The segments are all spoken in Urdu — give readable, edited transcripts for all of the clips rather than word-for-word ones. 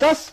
10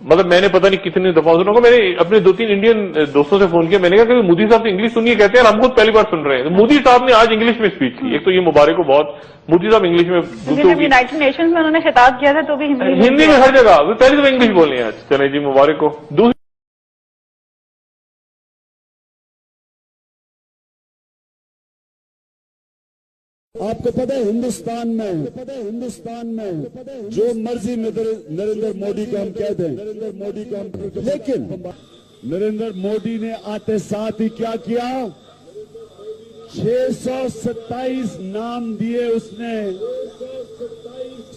مطلب میں نے پتہ نہیں کتنی دفعہ سنا ہوگا, میں نے اپنے 2-3 انڈین دوستوں سے فون کیا, میں نے کہا کہ مودی صاحب سے انگلش سنیے, کہتے ہیں ہم خود پہلی بار سن رہے ہیں. مودی صاحب نے آج انگلش میں اسپیچ کی. ایک تو یہ مبارک کو بہت, مودی صاحب انگلش میں یونائٹڈ نیشنز میں انہوں نے خطاب کیا تھا تو بھی ہندی میں ہر جگہ, وہ پہلی دفعہ انگلش بول رہے ہیں آج. چلیں جی مبارک کو. دوسری آپ کو پتہ ہے ہندوستان میں جو مرضی نریندر مودی کو ہم کہہ دیں, لیکن نریندر مودی نے آتے ساتھ ہی کیا کیا, 627 نام دیے اس نے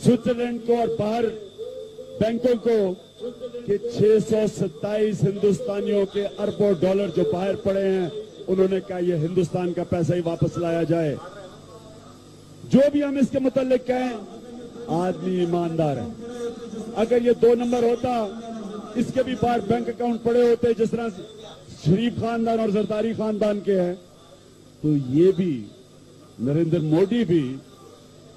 سوئٹزرلینڈ کو اور باہر بینکوں کو, کہ 627 ہندوستانیوں کے اربوں ڈالر جو باہر پڑے ہیں, انہوں نے کہا یہ ہندوستان کا پیسہ ہی واپس لایا جائے. جو بھی ہم اس کے متعلق کہیں, آدمی ایماندار ہے. اگر یہ 2 نمبر ہوتا, اس کے بھی باہر بینک اکاؤنٹ پڑے ہوتے جس طرح شریف خاندان اور زرداری خاندان کے ہیں, تو یہ بھی نریندر مودی بھی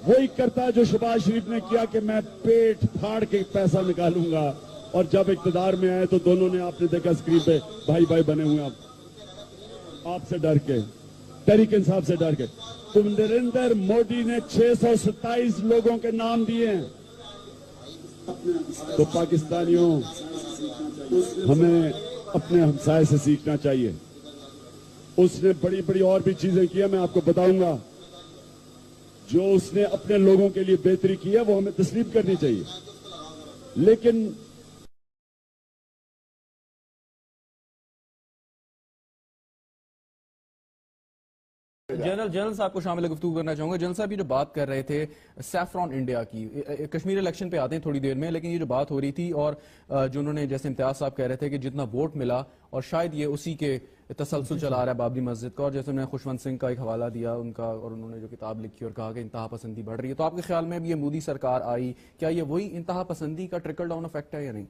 وہی کرتا جو شہباز شریف نے کیا کہ میں پیٹ پھاڑ کے پیسہ نکالوں گا. اور جب اقتدار میں آئے تو دونوں نے, آپ نے دیکھا اسکرین پہ, بھائی بھائی بنے ہوئے آپ سے ڈر کے, تحریک انصاف سے ڈر کے. تو نریندر مودی نے 627 لوگوں کے نام دیے ہیں. تو پاکستانیوں, ہمیں اپنے ہمسائے سے سیکھنا چاہیے. اس نے بڑی بڑی اور بھی چیزیں کی ہیں, میں آپ کو بتاؤں گا. جو اس نے اپنے لوگوں کے لیے بہتری کی ہے وہ ہمیں تسلیم کرنی چاہیے. لیکن جنرل صاحب کو شامل گفتگو کرنا چاہوں گا. جنرل صاحب یہ جو بات کر رہے تھے سیفران انڈیا کی, کشمیر الیکشن پہ آتے ہیں تھوڑی دیر میں, لیکن یہ جو بات ہو رہی تھی اور جو انہوں نے, جیسے امتیاز صاحب کہہ رہے تھے کہ جتنا ووٹ ملا اور شاید یہ اسی کے تسلسل چلا رہا ہے بابری مسجد کا, اور جیسے انہوں نے خوشونت سنگھ کا ایک حوالہ دیا ان کا, اور انہوں نے جو کتاب لکھی اور کہا کہ انتہا پسندی بڑھ رہی ہے. تو آپ کے خیال میں اب یہ مودی سرکار آئی, کیا یہ وہی انتہا پسندی کا ٹرکل ڈاؤن افیکٹ ہے یا نہیں؟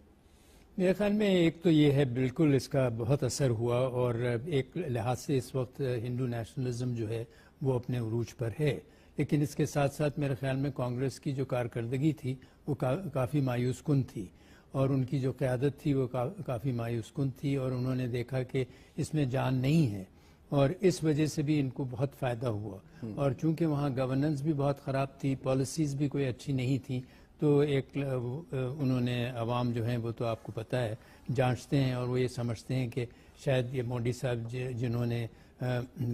میرے خیال میں ایک تو یہ ہے بالکل اس کا بہت اثر ہوا, اور ایک لحاظ سے اس وقت ہندو نیشنلزم جو ہے وہ اپنے عروج پر ہے. لیکن اس کے ساتھ ساتھ میرے خیال میں کانگریس کی جو کارکردگی تھی وہ کافی مایوس کن تھی, اور ان کی جو قیادت تھی وہ کافی مایوس کن تھی, اور انہوں نے دیکھا کہ اس میں جان نہیں ہے, اور اس وجہ سے بھی ان کو بہت فائدہ ہوا. اور چونکہ وہاں گورننس بھی بہت خراب تھی, پالیسیز بھی کوئی اچھی نہیں تھی, تو ایک انہوں نے, عوام جو ہیں وہ تو آپ کو پتہ ہے جانچتے ہیں, اور وہ یہ سمجھتے ہیں کہ شاید یہ مودی صاحب جنہوں نے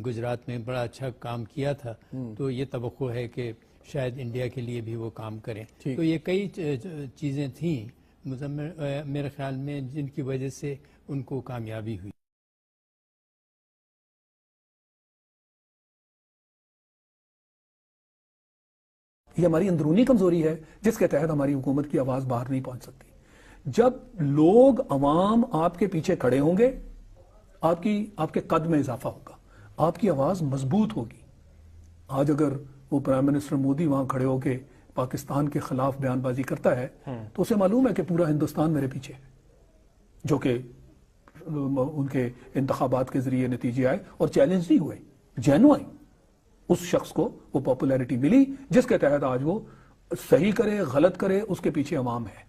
گجرات میں بڑا اچھا کام کیا تھا, تو یہ توقع ہے کہ شاید انڈیا کے لیے بھی وہ کام کریں. تو یہ کئی چیزیں تھیں میرے خیال میں جن کی وجہ سے ان کو کامیابی ہوئی. یہ ہماری اندرونی کمزوری ہے جس کے تحت ہماری حکومت کی آواز باہر نہیں پہنچ سکتی. جب لوگ, عوام آپ کے پیچھے کھڑے ہوں گے, آپ کے قد میں اضافہ ہوگا, آپ کی آواز مضبوط ہوگی. آج اگر وہ پرائم منسٹر مودی وہاں کھڑے ہو کے پاکستان کے خلاف بیان بازی کرتا ہے تو اسے معلوم ہے کہ پورا ہندوستان میرے پیچھے ہے, جو کہ ان کے انتخابات کے ذریعے نتیجے آئے اور چیلنج نہیں ہوئے, جینوئن اس شخص کو وہ پاپولیرٹی ملی جس کے تحت آج وہ صحیح کرے غلط کرے اس کے پیچھے عوام ہے.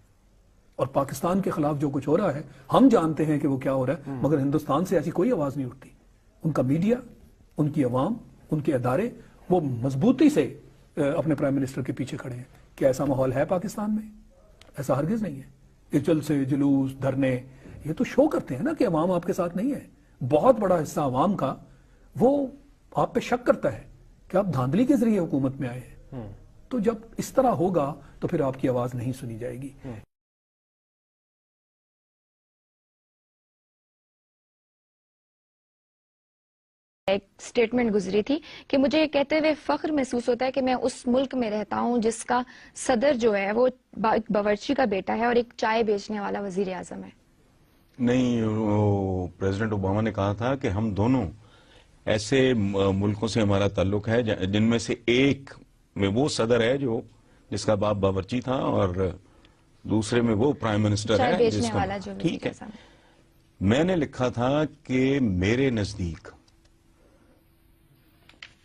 اور پاکستان کے خلاف جو کچھ ہو رہا ہے ہم جانتے ہیں کہ وہ کیا ہو رہا ہے, مگر ہندوستان سے ایسی کوئی آواز نہیں اٹھتی. ان کا میڈیا, ان کی عوام, ان کے ادارے وہ مضبوطی سے اپنے پرائم منسٹر کے پیچھے کھڑے ہیں. کیا ایسا ماحول ہے پاکستان میں؟ ایسا ہرگز نہیں ہے. جلسے, جلوس, دھرنے, یہ تو شو کرتے ہیں نا کہ عوام آپ کے ساتھ نہیں ہے. بہت بڑا حصہ عوام کا وہ آپ پہ شک کرتا ہے کہ آپ دھاندلی کے ذریعے حکومت میں آئے ہیں. تو جب اس طرح ہوگا تو پھر آپ کی آواز نہیں سنی جائے گی. ایک سٹیٹمنٹ گزری تھی کہ مجھے یہ کہتے ہوئے فخر محسوس ہوتا ہے کہ میں اس ملک میں رہتا ہوں جس کا صدر جو ہے وہ ایک باورچی کا بیٹا ہے اور ایک چائے بیچنے والا وزیر اعظم ہے. نہیں, پریزیڈنٹ اوباما نے کہا تھا کہ ہم دونوں ایسے ملکوں سے ہمارا تعلق ہے جن میں سے ایک میں وہ صدر ہے جو جس کا باپ باورچی تھا, اور دوسرے میں وہ پرائم منسٹر چائے ہے بیچنے والا جو ٹھیک ہے. میں نے لکھا تھا کہ میرے نزدیک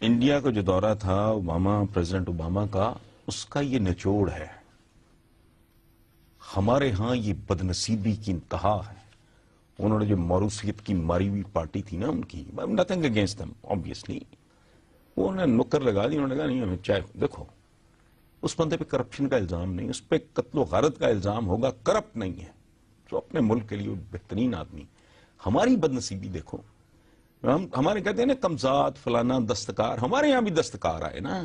انڈیا کا جو دورہ تھا پریزیڈنٹ اوباما کا, اس کا یہ نچوڑ ہے. ہمارے ہاں یہ بدنصیبی کی انتہا ہے. انہوں نے جو موروثیت کی ماری ہوئی پارٹی تھی نا ان کی, نتھنگ اگینسٹ دم obviously, وہ انہوں نے نکر لگا دی. انہوں نے کہا نہیں ہمیں چاہے دیکھو اس بندے پہ کرپشن کا الزام نہیں, اس پہ قتل و غارت کا الزام ہوگا, کرپٹ نہیں ہے, جو اپنے ملک کے لیے بہترین آدمی. ہماری بدنصیبی دیکھو, ہمارے کہتے ہیں نا کمزاد فلانا دستکار, ہمارے یہاں بھی دستکار آئے نا.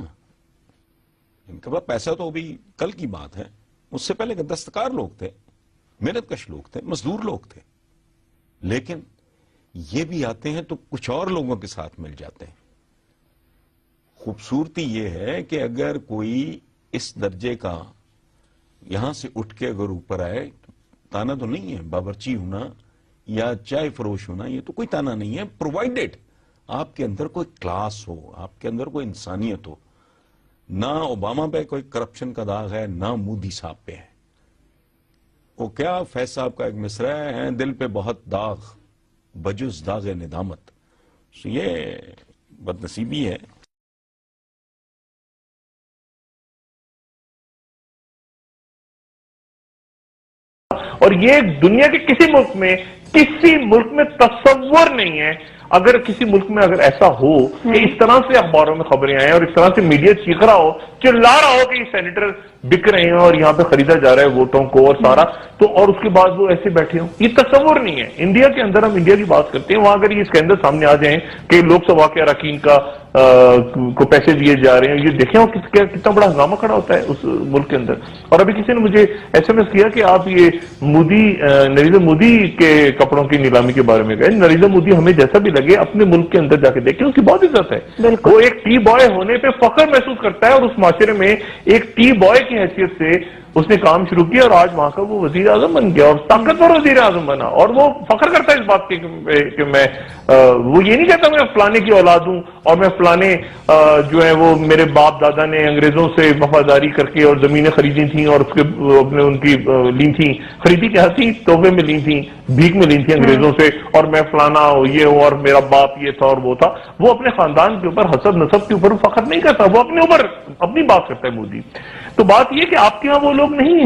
ان کے پاس پیسہ تو ابھی کل کی بات ہے, اس سے پہلے دستکار لوگ تھے, محنت کش لوگ تھے, مزدور لوگ تھے. لیکن یہ بھی آتے ہیں تو کچھ اور لوگوں کے ساتھ مل جاتے ہیں. خوبصورتی یہ ہے کہ اگر کوئی اس درجے کا یہاں سے اٹھ کے اگر اوپر آئے, تانا تو نہیں ہے باورچی ہونا یا چائے فروش ہونا, یہ تو کوئی تانا نہیں ہے, پرووائڈیڈ آپ کے اندر کوئی کلاس ہو, آپ کے اندر کوئی انسانیت ہو. نہ اوباما پہ کوئی کرپشن کا داغ ہے, نہ مودی صاحب پہ ہے. وہ کیا فیض صاحب کا ایک مصرع ہے, دل پہ بہت داغ بجز داغ ندامت. یہ بدنصیبی ہے. اور یہ دنیا کے کسی ملک میں تصور نہیں ہے. اگر کسی ملک میں اگر ایسا ہو کہ اس طرح سے اخباروں میں خبریں آئیں اور اس طرح سے میڈیا چیخ رہا ہو, چلا رہا ہو کہ یہ سینیٹر بک رہے ہیں اور یہاں پہ خریدا جا رہا ہے ووٹوں کو اور سارا, تو اور اس کے بعد وہ ایسے بیٹھے ہوں, یہ تصور نہیں ہے. انڈیا کے اندر ہم انڈیا کی بات کرتے ہیں, وہاں اگر یہ اسکینڈل سامنے آ جائیں کہ لوک سبھا کے اراکین کو پیسے دیے جا رہے ہیں, یہ دیکھیں کتنا بڑا ہنگامہ کھڑا ہوتا ہے اس ملک کے اندر. اور ابھی کسی نے مجھے SMS کیا کہ آپ یہ نریندر مودی کے کپڑوں کی نیلامی کے بارے میں کہیں. نریندر مودی ہمیں جیسا بھی لگے اپنے ملک کے اندر جا کے دیکھیں, اس کی بہت عزت ہے. وہ ایک ٹی بوائے ہونے پہ فخر محسوس کرتا ہے اور اس معاشرے میں ایک ٹی بوائے کی حیثیت سے اس نے کام شروع کیا اور آج وہاں کا وہ وزیر اعظم بن گیا اور طاقتور وزیر اعظم بنا. اور وہ فخر کرتا ہے اس بات کی کہ میں وہ یہ نہیں کہتا میں فلانے کی اولاد ہوں اور میں فلانے جو ہے وہ میرے باپ دادا نے انگریزوں سے وفاداری کر کے اور زمینیں خریدی تھیں اور اس کے اپنے ان کی لی تھیں, خریدی کیا تھی, تحفے میں لی تھیں, بھیک میں لی تھیں انگریزوں سے, اور میں فلانا یہ ہوں اور میرا باپ یہ تھا اور وہ تھا. وہ اپنے خاندان کے اوپر حسب نسب کے اوپر فخر نہیں کرتا, وہ اپنے اوپر اپنی بات کرتا ہے مودی. تو بات یہ کہ آپ کے ہاں وہ لوگ نہیں ہیں.